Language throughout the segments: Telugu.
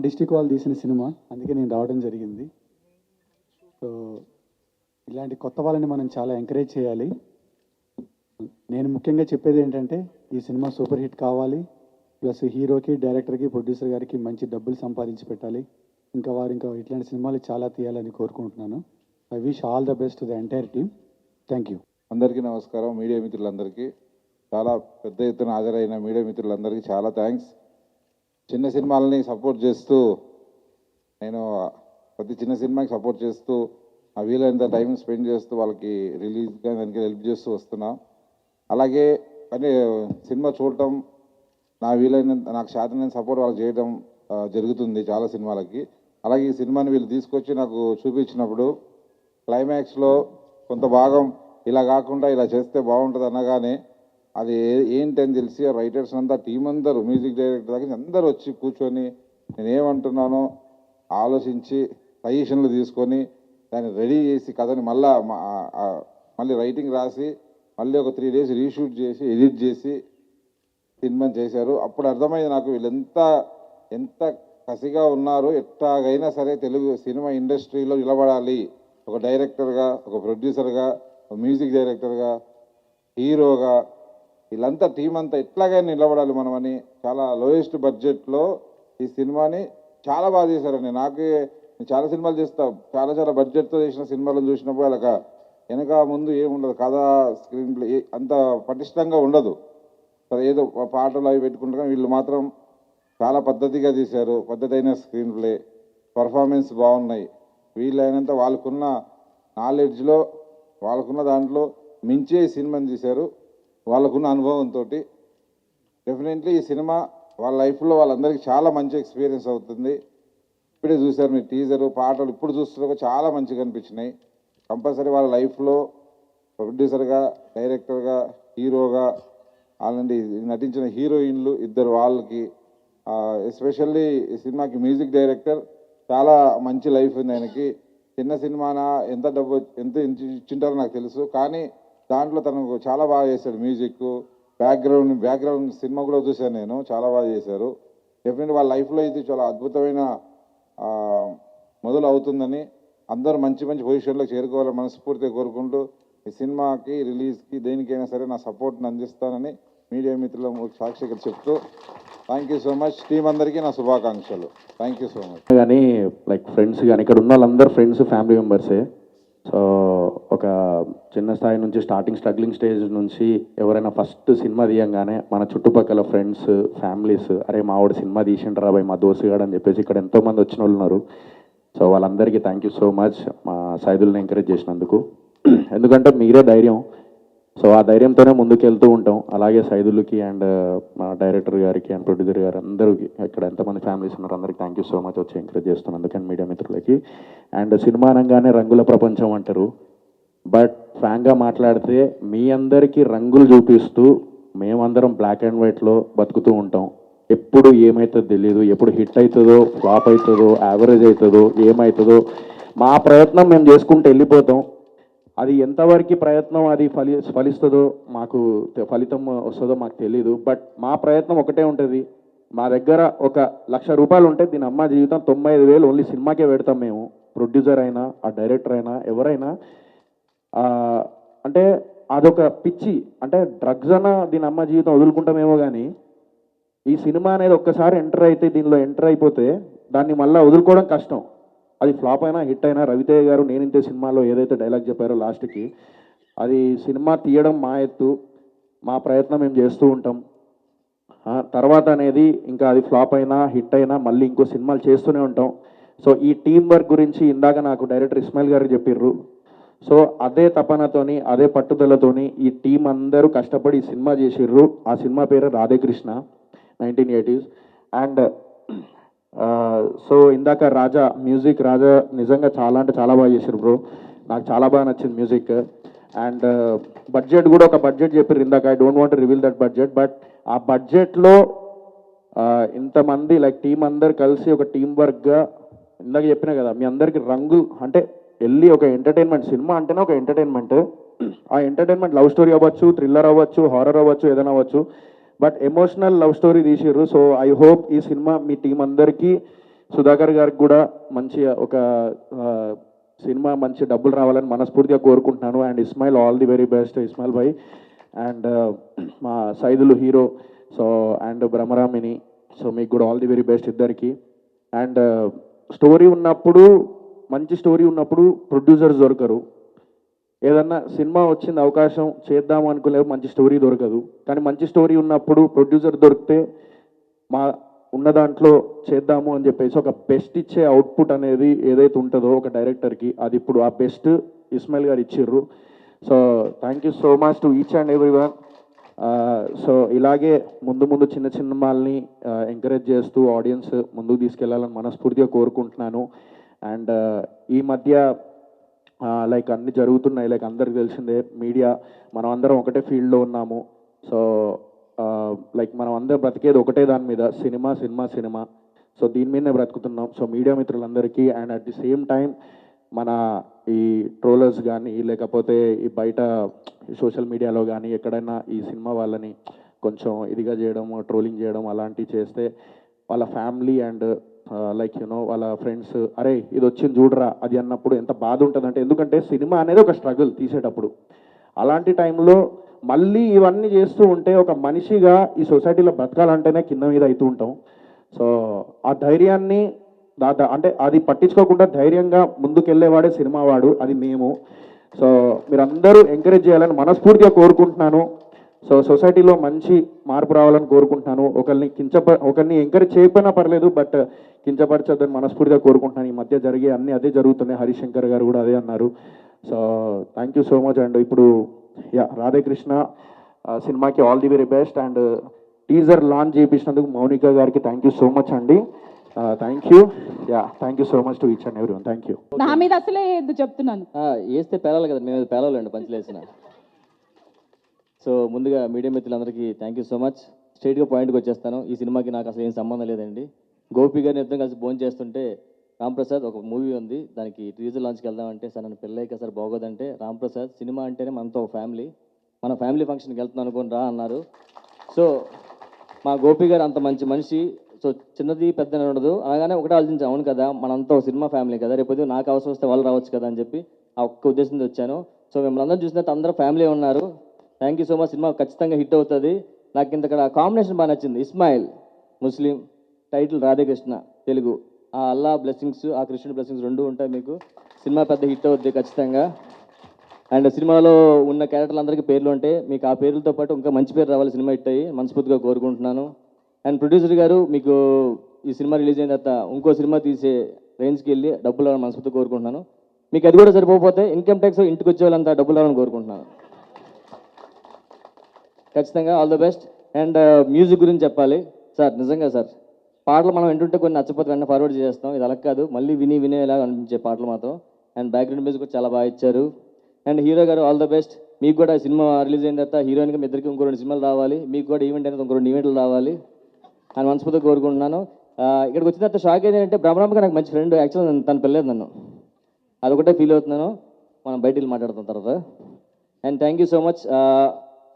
డిస్ట్రిక్ట్ వాళ్ళు తీసిన సినిమా, అందుకే నేను రావడం జరిగింది. సో ఇలాంటి కొత్త వాళ్ళని మనం చాలా ఎంకరేజ్ చేయాలి. నేను ముఖ్యంగా చెప్పేది ఏంటంటే ఈ సినిమా సూపర్ హిట్ కావాలి, ప్లస్ హీరోకి, డైరెక్టర్కి, ప్రొడ్యూసర్ గారికి మంచి డబ్బులు సంపాదించి పెట్టాలి. ఇంకా ఇట్లాంటి సినిమాలు చాలా తీయాలని కోరుకుంటున్నాను. I wish all the best to the entire team. Thank you. అందరికీ నమస్కారం. మీడియా మిత్రులందరికీ, చాలా పెద్ద ఎత్తున హాజరైన మీడియా మిత్రులందరికీ చాలా థ్యాంక్స్. చిన్న సినిమాలని సపోర్ట్ చేస్తూ, నేను ప్రతి చిన్న సినిమాకి సపోర్ట్ చేస్తూ ఆ వీలైనంత టైం స్పెండ్ చేస్తూ వాళ్ళకి రిలీజ్గా దానికి హెల్ప్ చేస్తూ వస్తున్నా. అలాగే అంటే సినిమా చూడటం, నాకు శాతమైన సపోర్ట్ వాళ్ళకి చేయడం జరుగుతుంది చాలా సినిమాలకి. అలాగే ఈ సినిమాని వీళ్ళు తీసుకొచ్చి నాకు చూపించినప్పుడు క్లైమాక్స్లో కొంత భాగం ఇలా కాకుండా ఇలా చేస్తే బాగుంటుంది అనగానే అది ఏంటని తెలిసి రైటర్స్ అంతా టీం అందరూ, మ్యూజిక్ డైరెక్టర్ దగ్గర అందరూ వచ్చి కూర్చొని నేనేమంటున్నానో ఆలోచించి సజెషన్లు తీసుకొని దాన్ని రెడీ చేసి కథని మళ్ళీ రైటింగ్ రాసి మళ్ళీ ఒక 3 days రీషూట్ చేసి ఎడిట్ చేసి సినిమాని చేశారు. అప్పుడు అర్థమైంది నాకు వీళ్ళు ఎంత కసిగా ఉన్నారు. ఎట్లాగైనా సరే తెలుగు సినిమా ఇండస్ట్రీలో నిలబడాలి, ఒక డైరెక్టర్గా, ఒక ప్రొడ్యూసర్గా, ఒక మ్యూజిక్ డైరెక్టర్గా, హీరోగా, వీళ్ళంతా టీం అంతా ఎట్లాగైనా నిలబడాలి మనమని చాలా లోయెస్ట్ బడ్జెట్లో ఈ సినిమాని చాలా బాగా చేశారండి. నేను చాలా సినిమాలు చేస్తా, చాలా బడ్జెట్తో చేసిన సినిమాలను చూసినప్పుడు అలా వెనక ముందు ఏముండదు, కథ, స్క్రీన్ ప్లే అంత పటిష్టంగా ఉండదు. సరే ఏదో పాటలు అవి పెట్టుకుంటారు, వీళ్ళు మాత్రం చాలా పద్ధతిగా తీశారు. పద్ధతైన స్క్రీన్ ప్లే, పర్ఫార్మెన్స్ బాగున్నాయి. వీళ్ళైనంత వాళ్ళకున్న నాలెడ్జ్లో, వాళ్ళకున్న దాంట్లో మించే సినిమాని తీశారు. వాళ్ళకున్న అనుభవంతో డెఫినెట్లీ ఈ సినిమా వాళ్ళ లైఫ్లో వాళ్ళందరికీ చాలా మంచి ఎక్స్పీరియన్స్ అవుతుంది. ఇప్పుడే చూశారు మీరు టీజరు, పాటలు ఇప్పుడు చూస్తున్నా చాలా మంచిగా అనిపించినాయి. కంపల్సరీ వాళ్ళ లైఫ్లో ప్రొడ్యూసర్గా, డైరెక్టర్గా, హీరోగా, అలాంటి నటించిన హీరోయిన్లు ఇద్దరు వాళ్ళకి, ఎస్పెషల్లీ ఈ సినిమాకి మ్యూజిక్ డైరెక్టర్ చాలా మంచి లైఫ్ ఉంది ఆయనకి. చిన్న సినిమానా ఎంత ఇచ్చింటారో నాకు తెలుసు, కానీ దాంట్లో తను చాలా బాగా చేశాడు. మ్యూజిక్, బ్యాక్గ్రౌండ్ సినిమా కూడా చూశాను నేను, చాలా బాగా చేశారు. డెఫినెట్లీ వాళ్ళ లైఫ్లో ఇది చాలా అద్భుతమైన మొదలు అవుతుందని, అందరూ మంచి పొజిషన్లో చేరుకోవాలని మనస్ఫూర్తిగా కోరుకుంటూ ఈ సినిమాకి రిలీజ్కి దేనికైనా సరే నా సపోర్ట్ని అందిస్తానని మీడియా మిత్రుల సాక్షిగా చెప్తూ thank you so much. Team అందరికీ నా శుభాకాంక్షలు. Thank you so much. కానీ లైక్ ఫ్రెండ్స్ కానీ ఇక్కడ ఉన్న వాళ్ళందరూ ఫ్రెండ్స్, ఫ్యామిలీ మెంబర్సే. సో ఒక చిన్న స్థాయి నుంచి స్ట్రగ్లింగ్ స్టేజ్ నుంచి ఎవరైనా ఫస్ట్ సినిమా తీయంగానే మన చుట్టుపక్కల ఫ్రెండ్స్, ఫ్యామిలీస్, అరే మా వాడు సినిమా తీసిండ్రా బాయ్, మా దోస్తుగాడు అని చెప్పేసి ఇక్కడ ఎంతోమంది వచ్చిన వాళ్ళు ఉన్నారు. సో వాళ్ళందరికీ థ్యాంక్ యూ సో మచ్ మా సైదుల్ని ఎంకరేజ్ చేసినందుకు. ఎందుకంటే మీరే ధైర్యం. సో ఆ ధైర్యంతోనే ముందుకెళ్తూ ఉంటాం. అలాగే సైదులకి అండ్ మా డైరెక్టర్ గారికి అండ్ ప్రొడ్యూసర్ గారు అందరికీ, ఇక్కడ ఎంతమంది ఫ్యామిలీస్ ఉన్నారు అందరికీ థ్యాంక్ యూ సో మచ్ వచ్చి ఎంకరేజ్ చేస్తున్నాను. అందుకని మీడియా మిత్రులకి. అండ్ సినిమా అనగానే రంగుల ప్రపంచం అంటారు, బట్ ఫ్రాంక్గా మాట్లాడితే మీ అందరికీ రంగులు చూపిస్తూ మేమందరం బ్లాక్ అండ్ వైట్లో బతుకుతూ ఉంటాం. ఎప్పుడు ఏమవుతుందో తెలియదు, ఎప్పుడు హిట్ అవుతుందో, ఫ్లాప్ అవుతుందో, యావరేజ్ అవుతుందో, ఏమవుతుందో మా ప్రయత్నం మేము చేసుకుంటూ వెళ్ళిపోతాం. అది ఎంతవరకు ప్రయత్నం అది ఫలిస్తుందో, మాకు ఫలితం వస్తుందో మాకు తెలీదు. బట్ మా ప్రయత్నం ఒకటే ఉంటుంది. మా దగ్గర 1,00,000 రూపాయలు ఉంటే దీని అమ్మ జీవితం 95,000 ఓన్లీ సినిమాకే పెడతాం మేము. ప్రొడ్యూసర్ అయినా, ఆ డైరెక్టర్ అయినా, ఎవరైనా. అంటే అదొక పిచ్చి, అంటే డ్రగ్స్ అన్న దీని అమ్మ జీవితం వదులుకుంటామేమో, కానీ ఈ సినిమా అనేది ఒక్కసారి దీనిలో ఎంటర్ అయిపోతే దాన్ని మళ్ళీ వదులుకోవడం కష్టం. అది ఫ్లాప్ అయినా హిట్ అయినా, రవితేజ గారు నేనింతే సినిమాలో ఏదైతే డైలాగ్ చెప్పారో లాస్ట్కి, అది సినిమా తీయడం మా ఎత్తు, మా ప్రయత్నం మేము చేస్తూ ఉంటాం. తర్వాత అనేది ఇంకా అది ఫ్లాప్ అయినా హిట్ అయినా మళ్ళీ ఇంకో సినిమాలు చేస్తూనే ఉంటాం. సో ఈ టీం వర్క్ గురించి ఇందాక నాకు డైరెక్టర్ ఇస్మాయిల్ గారు చెప్పిర్రు. సో అదే తపనతోని, అదే పట్టుదలతోని ఈ టీం అందరూ కష్టపడి ఈ సినిమా చేసిర్రు. ఆ సినిమా పేరు రాధేకృష్ణ, 1980s. అండ్ సో ఇందాక మ్యూజిక్ రాజా నిజంగా చాలా అంటే చాలా బాగా చేశారు బ్రో. నాకు చాలా బాగా నచ్చింది మ్యూజిక్. అండ్ బడ్జెట్ కూడా ఒక బడ్జెట్ చెప్పారు ఇందాక. I don't want reveal that budget, but ఆ బడ్జెట్లో ఇంతమంది లైక్ టీం అందరు కలిసి ఒక టీం వర్క్గా, ఇందాక చెప్పినా కదా మీ అందరికి రంగు అంటే వెళ్ళి ఒక ఎంటర్టైన్మెంట్, సినిమా అంటేనే ఒక ఎంటర్టైన్మెంట్. ఆ ఎంటర్టైన్మెంట్ లవ్ స్టోరీ అవ్వచ్చు, థ్రిల్లర్ అవ్వచ్చు, హారర్ అవ్వచ్చు, ఏదైనా అవ్వచ్చు, బట్ ఎమోషనల్ లవ్ స్టోరీ తీసిర్రు. సో ఐ హోప్ ఈ సినిమా మీ టీం అందరికీ సుధాకర్ గారికి కూడా మంచి ఒక సినిమా మంచి డబ్బులు రావాలని మనస్ఫూర్తిగా కోరుకుంటున్నాను. And Ismail all the very best Ismail bhai. And మా Saidulu hero so and Bhramaramini so మీకు కూడా ఆల్ ది వెరీ బెస్ట్ ఇద్దరికి. అండ్ స్టోరీ ఉన్నప్పుడు మంచి స్టోరీ ఉన్నప్పుడు ప్రొడ్యూసర్స్ దొరకరు. ఏదన్నా సినిమా వచ్చింది అవకాశం చేద్దాము అనుకునే మంచి స్టోరీ దొరకదు. కానీ మంచి స్టోరీ ఉన్నప్పుడు ప్రొడ్యూసర్ దొరికితే మా ఉన్న దాంట్లో చేద్దాము అని చెప్పేసి ఒక బెస్ట్ ఇచ్చే అవుట్పుట్ అనేది ఏదైతే ఉంటుందో ఒక డైరెక్టర్కి అది ఇప్పుడు ఆ బెస్ట్ ఇస్మాయిల్ గారు ఇచ్చిర్రు. So thank you so much to each and every one. So ఇలాగే ముందు ముందు చిన్న సినిమాల్ని ఎంకరేజ్ చేస్తూ ఆడియన్స్ ముందుకు తీసుకెళ్లాలని మనస్ఫూర్తిగా కోరుకుంటున్నాను. అండ్ ఈ మధ్య లైక్ అన్ని జరుగుతున్నాయి, లైక్ అందరికి తెలిసిందే మీడియా మనం అందరం ఒకటే ఫీల్డ్లో ఉన్నాము. సో లైక్ మనం అందరం బ్రతికేది ఒకటే దాని మీద సినిమా సినిమా సినిమా. సో దీని మీదనే బ్రతుకుతున్నాం. సో మీడియా మిత్రులందరికీ and at the same time మన ఈ ట్రోలర్స్ కానీ లేకపోతే ఈ బయట సోషల్ మీడియాలో కానీ ఎక్కడైనా ఈ సినిమా వాళ్ళని కొంచెం ఇదిగా చేయడం ట్రోలింగ్ చేయడం అలాంటివి చేస్తే వాళ్ళ ఫ్యామిలీ అండ్ లైక్ యూనో వాళ్ళ ఫ్రెండ్స్ అరే ఇది వచ్చింది చూడరా అది అన్నప్పుడు ఎంత బాధ ఉంటుందంటే, ఎందుకంటే సినిమా అనేది ఒక స్ట్రగుల్ తీసేటప్పుడు. అలాంటి టైంలో మళ్ళీ ఇవన్నీ చేస్తూ ఉంటే ఒక మనిషిగా ఈ సొసైటీలో బ్రతకాలంటేనే కింద మీద అవుతూ ఉంటాం. సో ఆ ధైర్యాన్ని అంటే అది పట్టించుకోకుండా ధైర్యంగా ముందుకెళ్ళేవాడే సినిమా వాడు, అది మేము. సో మీరందరూ ఎంకరేజ్ చేయాలని మనస్ఫూర్తిగా కోరుకుంటున్నాను. సో సొసైటీలో మంచి మార్పు రావాలని కోరుకుంటున్నాను. ఒకరిని ఎంకరేజ్ చేయకపోయినా పర్లేదు, బట్ కించపరచొద్దని మనస్ఫూర్తిగా కోరుకుంటున్నాను. ఈ మధ్య జరిగే అన్నీ అదే జరుగుతున్నాయి. హరిశంకర్ గారు కూడా అదే అన్నారు. So thank you so much. And ఇప్పుడు రాధాకృష్ణ సినిమాకి all the very best. And teaser launch చేయించినందుకు మౌనిక గారికి థ్యాంక్ యూ సో మచ్ అండి. Thank you. Thank you so much to each and everyone. Thank you. నా మీద అసలే ఎందుకు చెప్తున్నాను. వేస్తే పేలాలి కదా, మేము పేలాలండి పంచలేసిన. సో ముందుగా మీడియా మిత్రులందరికీ థ్యాంక్ యూ సో మచ్. స్ట్రైట్గా పాయింట్కి వచ్చేస్తాను. ఈ సినిమాకి నాకు అసలు ఏం సంబంధం లేదండి. గోపి గారిని ఇద్దరం కలిసి భోజనం చేస్తుంటే రాంప్రసాద్ ఒక మూవీ ఉంది దానికి టీజర్ లాంచ్కి వెళ్దామంటే సార్ నన్ను పెళ్ళైక సార్ బాగోదంటే రాంప్రసాద్ సినిమా అంటేనే మనతో ఫ్యామిలీ, మన ఫ్యామిలీ ఫంక్షన్కి వెళ్తున్నాను అనుకోని రా అన్నారు. సో మా గోపి గారు అంత మంచి మనిషి. సో చిన్నది పెద్ద ఉండదు, అలాగానే ఒకటే ఆలోచించాను, అవును కదా మనంతా ఒక సినిమా ఫ్యామిలీ కదా, రేపు నాకు అవసరం వస్తే వాళ్ళు రావచ్చు కదా అని చెప్పి ఆ ఒక్క ఉద్దేశంతో వచ్చాను. సో మిమ్మల్ని అందరూ చూసినట్టు అందరూ ఫ్యామిలీ ఉన్నారు. Thank you so much. Cinema ఖచ్చితంగా హిట్ అవుతుంది. నాకు ఇంతక్కడ కాంబినేషన్ బాగా నచ్చింది. ఇస్మాయిల్ ముస్లిం, టైటిల్ రాధాకృష్ణ తెలుగు. ఆ అల్లా బ్లెస్సింగ్స్ ఆ కృష్ణుడి బ్లెస్సింగ్స్ రెండు ఉంటాయి మీకు. సినిమా పెద్ద హిట్ అవుద్ది ఖచ్చితంగా. అండ్ సినిమాలో ఉన్న క్యారెక్టర్లందరికీ పేర్లు ఉంటాయి, మీకు ఆ పేర్లతో పాటు ఇంకా మంచి పేరు రావాలి, సినిమా హిట్ అయ్యి మనస్ఫూర్తిగా కోరుకుంటున్నాను. అండ్ ప్రొడ్యూసర్ గారు మీకు ఈ సినిమా రిలీజ్ అయిన తర్వాత ఇంకో సినిమా తీసే రేంజ్కి వెళ్ళి డబ్బులు రావాలని మనస్ఫూర్తిగా కోరుకుంటున్నాను. మీకు అది కూడా సరిపోతే ఇన్కమ్ ట్యాక్స్ ఇంటికి వచ్చే వాళ్ళంతా డబ్బులు రావాలని కోరుకుంటున్నాను. ఖచ్చితంగా all the best. And music గురించి చెప్పాలి సార్. నిజంగా సార్ పాటలు మనం వింటుంటే కొన్ని నచ్చపోతే వెంటనే ఫార్వర్డ్ చేస్తాం, ఇది అలా కాదు, మళ్ళీ వినేలా అనిపించే పాటలు మాత్రం. అండ్ బ్యాక్గ్రౌండ్ మ్యూజిక్ కూడా చాలా బాగా ఇచ్చారు. అండ్ హీరో గారు ఆల్ ద బెస్ట్. మీకు కూడా సినిమా రిలీజ్ అయిన తర్వాత హీరోయిన్గా మీ ఇద్దరికి ఇంకో 2 సినిమాలు రావాలి, మీకు కూడా ఈవెంట్ అయినా ఇంకో 2 ఈవెంట్లు రావాలి అని మనస్ఫూర్తిగా కోరుకుంటున్నాను. ఇక్కడికి వచ్చిన తర్వాత షాక్ ఏంటంటే బ్రహ్మరాంబగా నాకు మంచి ఫ్రెండ్, యాక్చువల్గా తను పెళ్ళలేదు నన్ను, అదొకటే ఫీల్ అవుతున్నాను. మనం బయటికి మాట్లాడుతున్న తర్వాత. And thank you so much.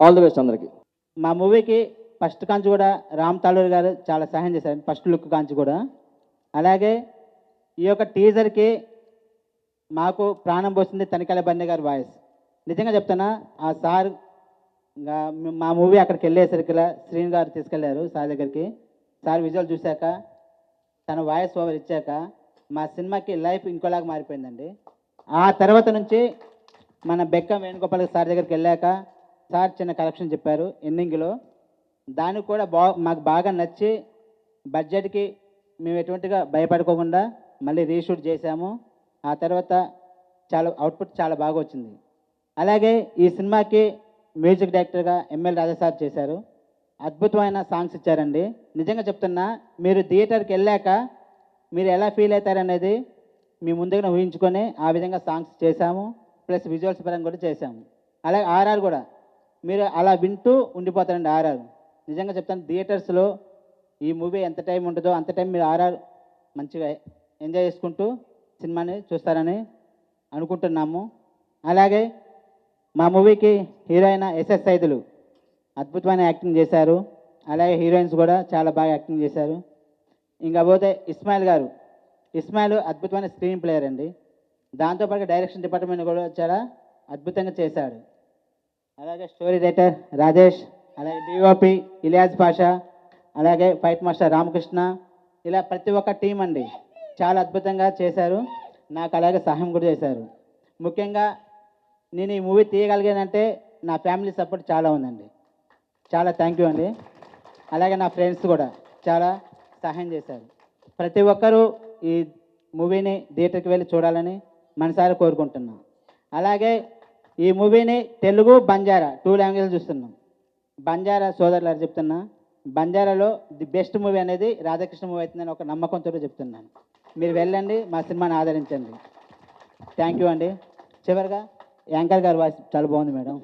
All the best అందరికీ. మా మూవీకి ఫస్ట్ కాంచి కూడా రామ్ తాళూరు గారు చాలా సహాయం చేశారు, ఫస్ట్ లుక్ కాంచి కూడా. అలాగే ఈ యొక్క టీజర్కి మాకు ప్రాణం పోసింది తనికెళ్ళ బన్నీ గారి వాయిస్. నిజంగా చెప్తున్నా, ఆ సార్ మా మూవీ అక్కడికి వెళ్ళేసరికి శ్రీని గారు తీసుకెళ్లారు సార్ దగ్గరికి. సార్ విజువల్ చూశాక తన వాయిస్ ఓవర్ ఇచ్చాక మా సినిమాకి లైఫ్ ఇంకోలాగా మారిపోయిందండి. ఆ తర్వాత నుంచి మన బెక్కం వేణుగోపాల్ సార్ దగ్గరికి వెళ్ళాక సార్ చిన్న కరెక్షన్ చెప్పారు ఎండింగ్లో, దానికి కూడా మాకు బాగా నచ్చి బడ్జెట్కి మేము ఎటువంటిగా భయపడుకోకుండా మళ్ళీ రీషూట్ చేశాము. ఆ తర్వాత చాలా అవుట్పుట్ చాలా బాగా వచ్చింది. అలాగే ఈ సినిమాకి మ్యూజిక్ డైరెక్టర్గా ఎంఎల్ రాజా సార్ చేశారు, అద్భుతమైన సాంగ్స్ ఇచ్చారండి. నిజంగా చెప్తున్నా, మీరు థియేటర్కి వెళ్ళాక మీరు ఎలా ఫీల్ అవుతారనేది మీ ముందుగానే ఊహించుకొని ఆ విధంగా సాంగ్స్ చేశాము, ప్లస్ విజువల్స్ పరంగా కూడా చేశాము. అలాగే ఆర్ఆర్ కూడా మీరు అలా వింటూ ఉండిపోతారండి. ఆర్ఆర్ నిజంగా చెప్తాను, థియేటర్స్లో ఈ మూవీ ఎంత టైం ఉంటుందో అంత టైం మీరు ఆర్ఆర్ మంచిగా ఎంజాయ్ చేసుకుంటూ సినిమాని చూస్తారని అనుకుంటున్నాము. అలాగే మా మూవీకి హీరోయిన్ ఎస్ఎస్ సైదులు అద్భుతమైన యాక్టింగ్ చేశారు, అలాగే హీరోయిన్స్ కూడా చాలా బాగా యాక్టింగ్ చేశారు. ఇంకా పోతే ఇస్మాయిల్ గారు ఇస్మాయిల్ అద్భుతమైన స్క్రీన్ ప్లేయర్ అండి. దాంతోపాటు డైరెక్షన్ డిపార్ట్మెంట్ కూడా చాలా అద్భుతంగా చేశాడు. అలాగే స్టోరీ రైటర్ రాజేష్, అలాగే డిఓపి ఇలియాజ్ పాషా, అలాగే ఫైట్ మాస్టర్ రామకృష్ణ, ఇలా ప్రతి ఒక్క టీం అండి చాలా అద్భుతంగా చేశారు. నాకు అలాగే సహాయం కూడా చేశారు. ముఖ్యంగా నేను ఈ మూవీ తీయగలిగానంటే నా ఫ్యామిలీ సపోర్ట్ చాలా ఉందండి. చాలా థ్యాంక్ యూ అండి. అలాగే నా ఫ్రెండ్స్ కూడా చాలా సహాయం చేశారు. ప్రతి ఒక్కరూ ఈ మూవీని థియేటర్కి వెళ్ళి చూడాలని మనసారా కోరుకుంటున్నాం. అలాగే ఈ మూవీని తెలుగు బంజారా 2 లాంగ్వేజ్ చూస్తున్నాం. బంజారా సోదరులారు చెప్తున్నా, బంజారాలో ది బెస్ట్ మూవీ అనేది రాధాకృష్ణ మూవీ అవుతుందని ఒక నమ్మకంతో చెప్తున్నాను. మీరు వెళ్ళండి, మా సినిమాని ఆదరించండి. థ్యాంక్ యూ అండి. చివరిగా యాంకర్ గారి వాయిస్ చాలా బాగుంది మేడం.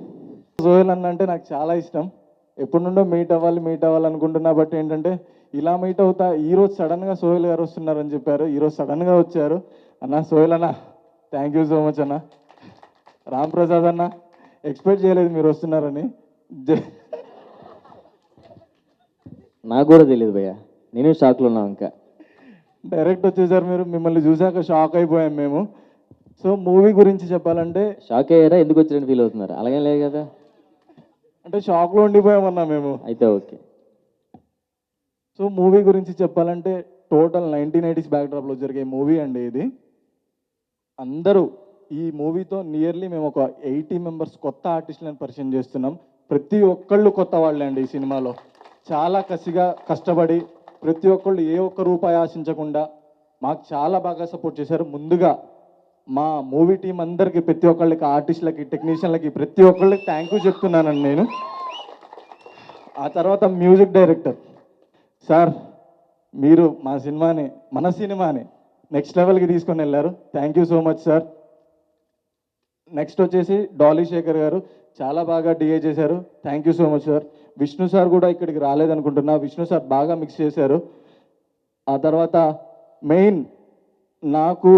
సోహెల్ అన్న అంటే నాకు చాలా ఇష్టం. ఎప్పటి నుండో మీట్ అవ్వాలి అనుకుంటున్నా. బట్ ఏంటంటే ఇలా మీట్ అవుతా ఈరోజు సడన్గా సోహెల్ గారు వస్తున్నారని చెప్పారు. ఈరోజు సడన్గా వచ్చారు. అన్న సోహెల్ అన్న థ్యాంక్ యూ సో మచ్ అన్న. రామ్ ప్రసాద్ అన్న ఎక్స్పెక్ట్ చేయలేదు మీరు వస్తున్నారని. నాకు కూడా తెలియదు భయ్య, నేను షాక్లో ఉన్నాం. ఇంకా డైరెక్ట్ వచ్చేసారు మీరు. మిమ్మల్ని చూసాక షాక్ అయిపోయాం మేము. సో మూవీ గురించి చెప్పాలంటే షాక్ అయ్యారా? ఎందుకు వచ్చినట్టు ఫీల్ అవుతున్నారు? అలాగే లేదు కదా, అంటే షాక్లో ఉండిపోయామన్నా మేము. అయితే ఓకే. సో మూవీ గురించి చెప్పాలంటే టోటల్ 1980s బ్యాక్డ్రాప్లో జరిగే మూవీ అండి ఇది. అందరూ ఈ మూవీతో నియర్లీ మేము ఒక 80 మెంబర్స్ కొత్త ఆర్టిస్టులను పరిచయం చేస్తున్నాం. ప్రతి ఒక్కళ్ళు కొత్త వాళ్ళే అండి ఈ సినిమాలో. చాలా కసిగా కష్టపడి ప్రతి ఒక్కళ్ళు ఏ ఒక్క రూపాయి ఆశించకుండా మాకు చాలా బాగా సపోర్ట్ చేశారు. ముందుగా మా మూవీ టీం అందరికీ, ప్రతి ఒక్కళ్ళకి, ఆర్టిస్టులకి, టెక్నీషియన్లకి, ప్రతి ఒక్కళ్ళకి థ్యాంక్ యూ చెప్తున్నానండి నేను. ఆ తర్వాత మ్యూజిక్ డైరెక్టర్ సార్, మీరు మన సినిమాని నెక్స్ట్ లెవెల్కి తీసుకొని వెళ్ళారు. Thank you so much sir. Next వచ్చేసి డాలీ శేఖర్ గారు చాలా బాగా డిఏ చేశారు. Thank you so much sir. Vishnu sir కూడా ఇక్కడికి రాలేదనుకుంటున్నా. విష్ణు సార్ బాగా మిక్స్ చేశారు. ఆ తర్వాత మెయిన్ నాకు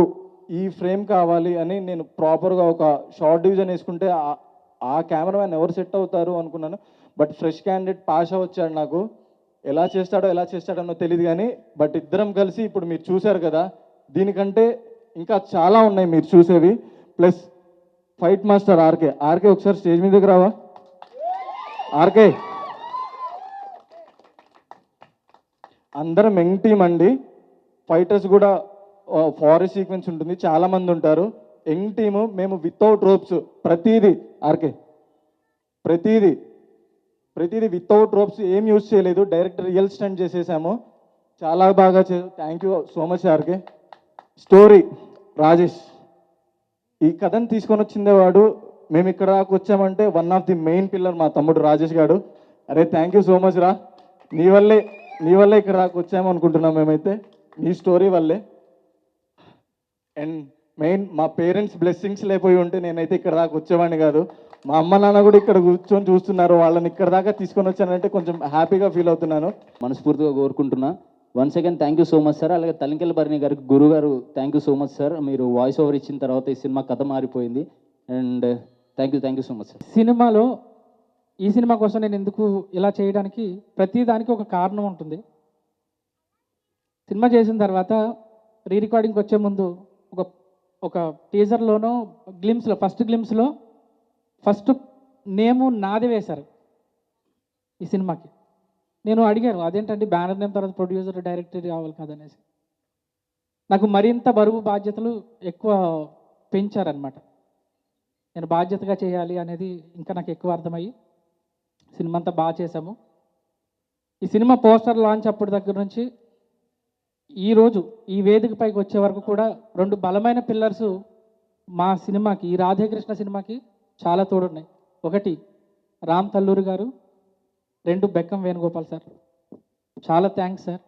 ఈ ఫ్రేమ్ కావాలి అని నేను ప్రాపర్గా ఒక షార్ట్ డివిజన్ వేసుకుంటే ఆ కెమెరామ్యాన్ ఎవరు సెట్ అవుతారు అనుకున్నాను. బట్ ఫ్రెష్ క్యాండిడేట్ పాషా వచ్చాడు. నాకు ఎలా చేస్తాడో తెలియదు కానీ బట్ ఇద్దరం కలిసి ఇప్పుడు మీరు చూశారు కదా, దీనికంటే ఇంకా చాలా ఉన్నాయి మీరు చూసేవి. ప్లస్ ఫైట్ మాస్టర్ ఆర్కే ఒకసారి స్టేజ్ మీద దగ్గర రావా ఆర్కే. అందరం యంగ్ టీమ్ అండి. ఫైటర్స్ కూడా ఫారెస్ట్ సీక్వెన్స్ ఉంటుంది, చాలా మంది ఉంటారు. Young team. మేము వితౌట్ రోప్స్ ప్రతిదీ ఆర్కే ప్రతిదీ వితౌట్ రోప్స్ ఏం యూజ్ చేయలేదు, డైరెక్ట్ రియల్ స్టంట్ చేసేసాము. చాలా బాగా thank you so much RK. Story Rajesh ఈ కథను తీసుకొని వచ్చిందే వాడు. మేము ఇక్కడ దాకా వచ్చామంటే one of the main pillar మా తమ్ముడు రాజేష్ గారు. అరే థ్యాంక్ యూ సో మచ్ రా, నీ వల్లే ఇక్కడ దాకా వచ్చాము అనుకుంటున్నాం మేమైతే, నీ స్టోరీ వల్లే. అండ్ మెయిన్ మా పేరెంట్స్ బ్లెస్సింగ్స్ లేకపోయి ఉంటే నేనైతే ఇక్కడ దాకా వచ్చేవాడిని కాదు. మా అమ్మ నాన్న కూడా ఇక్కడ కూర్చొని చూస్తున్నారు. వాళ్ళని ఇక్కడ దాకా తీసుకొని వచ్చానంటే కొంచెం హ్యాపీగా ఫీల్ అవుతున్నాను. మనస్ఫూర్తిగా కోరుకుంటున్నా. Once again thank you so much sir. అలాగే తలింకెల భరణి గారికి, గురువు గారు thank you so much sir. మీరు వాయిస్ ఓవర్ ఇచ్చిన తర్వాత ఈ సినిమా కథ మారిపోయింది. And thank you so much sir. సినిమాలో ఈ సినిమా కోసం నేను ఎందుకు ఇలా చేయడానికి ప్రతి దానికి ఒక కారణం ఉంటుంది. సినిమా చేసిన తర్వాత రీ రికార్డింగ్కి వచ్చే ముందు ఒక టీజర్లోనో ఫస్ట్ గ్లిమ్స్లో ఫస్ట్ నేము నాది వేశారు ఈ సినిమాకి. నేను అడిగాను అదేంటండి బ్యానర్ నేమ్ తర్వాత ప్రొడ్యూసర్ డైరెక్టర్ కావాలి కదనేసి. నాకు మరింత బరువు బాధ్యతలు ఎక్కువ పెంచారనమాట. నేను బాధ్యతగా చేయాలి అనేది ఇంకా నాకు ఎక్కువ అర్థమయ్యి సినిమా అంతా బాగా చేశాము. ఈ సినిమా పోస్టర్ లాంచ్ అప్పటి దగ్గర నుంచి ఈరోజు ఈ వేదిక పైకి వచ్చే వరకు కూడా 2 బలమైన పిల్లర్స్ మా సినిమాకి, ఈ రాధాకృష్ణ సినిమాకి చాలా తోడున్నాయి. ఒకటి రామ్ తల్లూరి గారు, 2 బెక్కం వేణుగోపాల్ సార్. చాలా థ్యాంక్స్ సార్.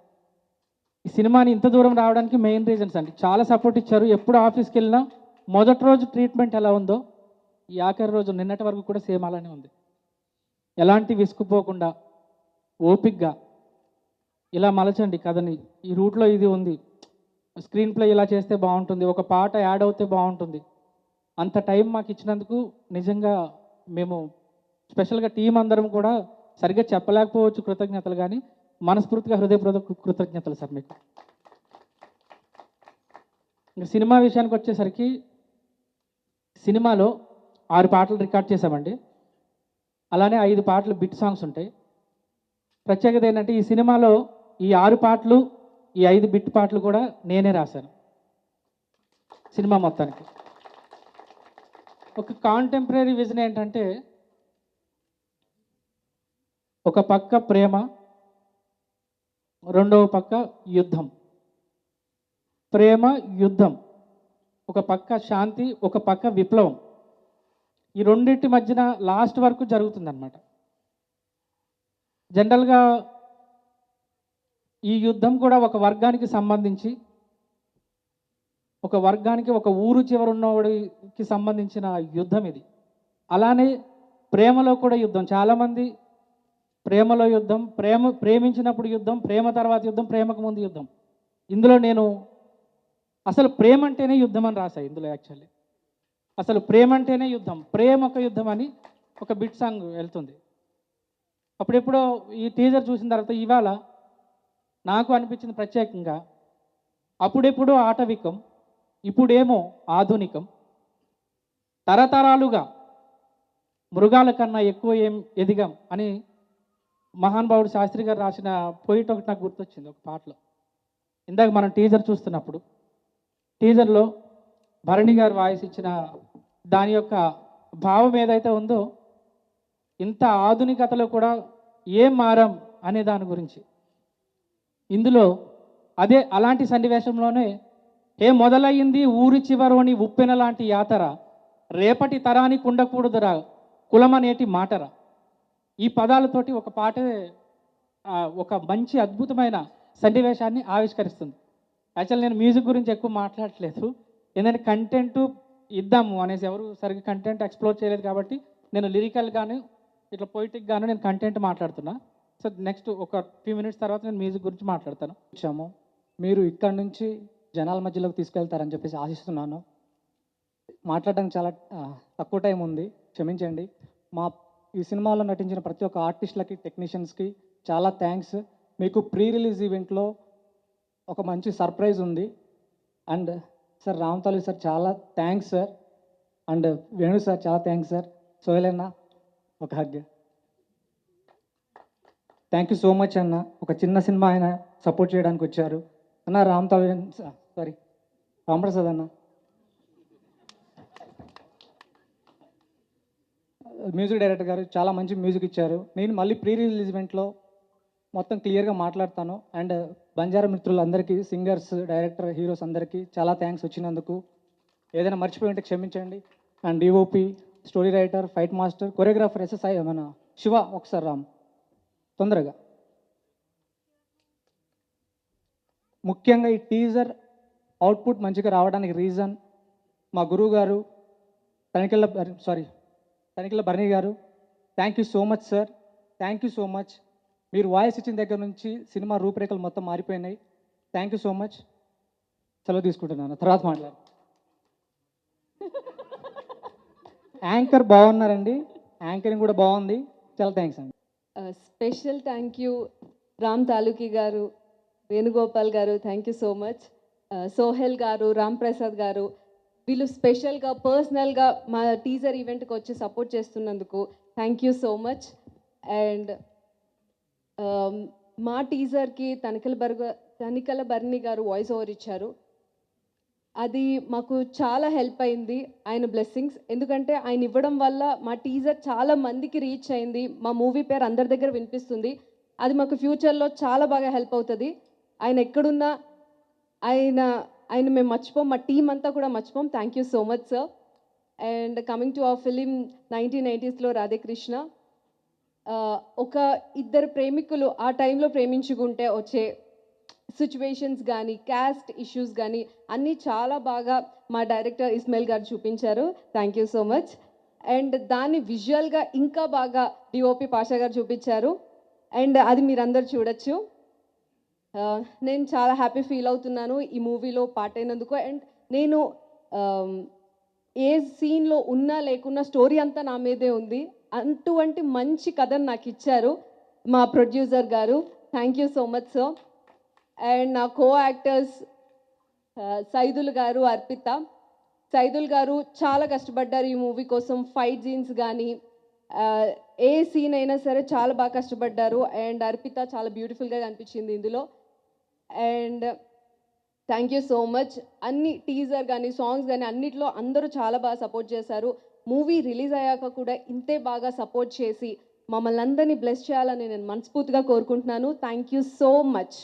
ఈ సినిమాని ఇంత దూరం రావడానికి మెయిన్ రీజన్స్ అండి. చాలా సపోర్ట్ ఇచ్చారు. ఎప్పుడు ఆఫీస్కి వెళ్ళినా మొదటి రోజు ట్రీట్మెంట్ ఎలా ఉందో ఈ ఆఖరి రోజు నిన్నటి వరకు కూడా సేమ్ అలానే ఉంది. ఎలాంటి విసుకుపోకుండా ఓపిక్గా ఇలా మలచండి కథని, ఈ రూట్లో ఇది ఉంది, స్క్రీన్ ప్లే ఇలా చేస్తే బాగుంటుంది, ఒక పాట యాడ్ అవుతే బాగుంటుంది, అంత టైం మాకు ఇచ్చినందుకు నిజంగా మేము స్పెషల్గా టీం అందరం కూడా సరిగ్గా చెప్పలేకపోవచ్చు కృతజ్ఞతలు, కానీ మనస్ఫూర్తిగా హృదయపూర్వక కృతజ్ఞతలు సార్ మీకు. ఇంకా సినిమా విషయానికి వచ్చేసరికి సినిమాలో 6 పాటలు రికార్డ్ చేశామండి. అలానే 5 పాటలు బిట్ సాంగ్స్ ఉంటాయి. ప్రత్యేకత ఏంటంటే ఈ సినిమాలో ఈ 6 పాటలు, ఈ 5 బిట్ పాటలు కూడా నేనే రాశాను సినిమా మొత్తానికి. ఒక కాంటెంపరీ విజన్ ఏంటంటే ఒక పక్క ప్రేమ, రెండవ పక్క యుద్ధం. ప్రేమ, యుద్ధం, ఒక పక్క శాంతి, ఒక పక్క విప్లవం. ఈ రెండింటి మధ్యన లాస్ట్ వరకు జరుగుతుందన్నమాట. జనరల్గా ఈ యుద్ధం కూడా ఒక వర్గానికి సంబంధించి, ఒక వర్గానికి, ఒక ఊరు చివర ఉన్నవాడికి సంబంధించిన యుద్ధం ఇది. అలానే ప్రేమలో కూడా యుద్ధం. చాలామంది ప్రేమలో యుద్ధం, ప్రేమించినప్పుడు యుద్ధం, ప్రేమ తర్వాత యుద్ధం, ప్రేమకు ముందు యుద్ధం. ఇందులో నేను అసలు ప్రేమ అంటేనే యుద్ధం అని రాశాను. ఇందులో యాక్చువల్లీ అసలు ప్రేమ అంటేనే యుద్ధం, ప్రేమ ఒక యుద్ధం అని ఒక బిట్ సాంగ్ వెళ్తుంది. అప్పుడెప్పుడో ఈ టీజర్ చూసిన తర్వాత ఇవాళ నాకు అనిపించింది ప్రత్యేకంగా, అప్పుడెప్పుడో ఆటవికం, ఇప్పుడేమో ఆధునికం, తరతరాలుగా మృగాల కన్నా ఎక్కువ ఏం ఎదిగాం అని మహానుభావుడు శాస్త్రి గారు రాసిన పోయిట్ ఒకటి నాకు గుర్తొచ్చింది ఒక పాటలో. ఇందాక మనం టీజర్ చూస్తున్నప్పుడు టీజర్లో భరణి గారు వాయిస్ ఇచ్చిన దాని యొక్క భావం ఏదైతే ఉందో, ఇంత ఆధునికతలో కూడా ఏం మారం అనే దాని గురించి. ఇందులో అదే అలాంటి సన్నివేశంలోనే మొదలయ్యింది ఊరి చివరోని ఉప్పెన లాంటి యాతర, రేపటి తరానికి ఉండకూడదురా కులమనేటి మాటరా. ఈ పదాలతోటి ఒక పాట ఒక మంచి అద్భుతమైన సన్నివేశాన్ని ఆవిష్కరిస్తుంది. యాక్చువల్ నేను మ్యూజిక్ గురించి ఎక్కువ మాట్లాడట్లేదు, ఏంటంటే కంటెంట్ ఇద్దాము అనేసి ఎవరు సరిగ్గా కంటెంట్ ఎక్స్ప్లోర్ చేయలేదు కాబట్టి నేను లిరికల్గాను ఇట్లా పొయిటిక్గాను నేను కంటెంట్ మాట్లాడుతున్నా. సో నెక్స్ట్ ఒక ఫ్యూ మినిట్స్ తర్వాత నేను మ్యూజిక్ గురించి మాట్లాడతాను. వచ్చాము, మీరు ఇక్కడ నుంచి జనాల మధ్యలోకి తీసుకెళ్తారని చెప్పేసి ఆశిస్తున్నాను. మాట్లాడడానికి చాలా తక్కువ టైం ఉంది, క్షమించండి. ఈ సినిమాలో నటించిన ప్రతి ఒక్క ఆర్టిస్టులకి, టెక్నీషియన్స్కి చాలా థ్యాంక్స్. మీకు ప్రీ రిలీజ్ ఈవెంట్లో ఒక మంచి సర్ప్రైజ్ ఉంది. అండ్ సార్ రామతాలు సార్ చాలా thanks sir. And Venu sir చాలా థ్యాంక్స్ సార్. సోహెల్ అన్న ఒక hug. Thank you so much అన్న. ఒక చిన్న సినిమా ఆయన సపోర్ట్ చేయడానికి వచ్చారు అన్న. రామప్రసాద్ అన్న, మ్యూజిక్ డైరెక్టర్ గారు చాలా మంచి మ్యూజిక్ ఇచ్చారు. నేను మళ్ళీ ప్రీ రిలీజ్ ఈవెంట్లో మొత్తం క్లియర్గా మాట్లాడతాను. అండ్ బంజారా మిత్రులందరికీ, సింగర్స్, డైరెక్టర్, హీరోస్ అందరికీ చాలా థ్యాంక్స్ వచ్చినందుకు. ఏదైనా మర్చిపోయి ఉంటే క్షమించండి. And DOP, story writer, fight master, choreographer SSI మన శివ, ఒకసారి రామ్ తొందరగా. ముఖ్యంగా ఈ టీజర్ అవుట్పుట్ మంచిగా రావడానికి రీజన్ మా గురువు గారు Tanikella Bharani garu. Thank you so much sir, thank you so much. మీరు వాయిస్ ఇచ్చిన దగ్గర నుంచి సినిమా రూపురేఖలు మొత్తం మారిపోయినాయి. Thank you so much. సెలవు తీసుకుంటున్నాను, తర్వాత మాట్లాడు. యాంకర్ బాగున్నారండి, యాంకరింగ్ కూడా బాగుంది. చాలా థ్యాంక్స్ అండి. స్పెషల్ థ్యాంక్ యూ రామ్ తాలూకి గారు, వేణుగోపాల్ గారు, thank you so much. Sohail గారు, రామ్ ప్రసాద్ గారు, వీళ్ళు స్పెషల్గా పర్సనల్గా మా టీజర్ ఈవెంట్కి వచ్చి సపోర్ట్ చేస్తున్నందుకు thank you so much. And మా టీజర్కి తనికల భరణి గారు వాయిస్ ఓవర్ ఇచ్చారు. అది మాకు చాలా హెల్ప్ అయింది, ఆయన బ్లెస్సింగ్స్. ఎందుకంటే ఆయన ఇవ్వడం వల్ల మా టీజర్ చాలా మందికి రీచ్ అయింది, మా మూవీ పేరు అందరి దగ్గర వినిపిస్తుంది. అది మాకు ఫ్యూచర్లో చాలా బాగా హెల్ప్ అవుతుంది. ఆయన ఎక్కడున్నా ఆయన మేము మర్చిపోం, మా టీం అంతా కూడా మర్చిపోం. Thank you so much sir. And coming to our film 1990s Radhekrishna, ఒక ఇద్దరు ప్రేమికులు ఆ టైంలో ప్రేమించుకుంటే వచ్చే సిచ్యువేషన్స్ కానీ, క్యాస్ట్ ఇష్యూస్ కానీ అన్నీ చాలా బాగా మా డైరెక్టర్ ఇస్మాయిల్ గారు చూపించారు. Thank you so much. And దాన్ని విజువల్గా ఇంకా బాగా డిఓపి పాషా గారు చూపించారు. అండ్ అది మీరందరూ చూడొచ్చు. నేను చాలా హ్యాపీ ఫీల్ అవుతున్నాను ఈ మూవీలో పార్ట్ అయినందుకు. అండ్ నేను ఏ సీన్లో ఉన్నా లేకున్నా స్టోరీ అంతా నా మీదే ఉంది. అటువంటి మంచి కథను నాకు ఇచ్చారు మా ప్రొడ్యూసర్ గారు. Thank you so much sir. And నా కో యాక్టర్స్ సైదుల్ గారు, అర్పిత. సైదుల్ గారు చాలా కష్టపడ్డారు ఈ మూవీ కోసం. ఫైట్ సీన్స్ కానీ ఏ సీన్ అయినా సరే చాలా బాగా కష్టపడ్డారు. అండ్ అర్పిత చాలా బ్యూటిఫుల్గా కనిపించింది ఇందులో. And thank you so much. అన్ని టీజర్ కానీ సాంగ్స్ కానీ అన్నిట్లో అందరూ చాలా బాగా సపోర్ట్ చేశారు. మూవీ రిలీజ్ అయ్యాక కూడా ఇంతే బాగా సపోర్ట్ చేసి మమ్మల్ని అందరినీ బ్లెస్ చేయాలని నేను మనస్ఫూర్తిగా కోరుకుంటున్నాను. Thank you so much.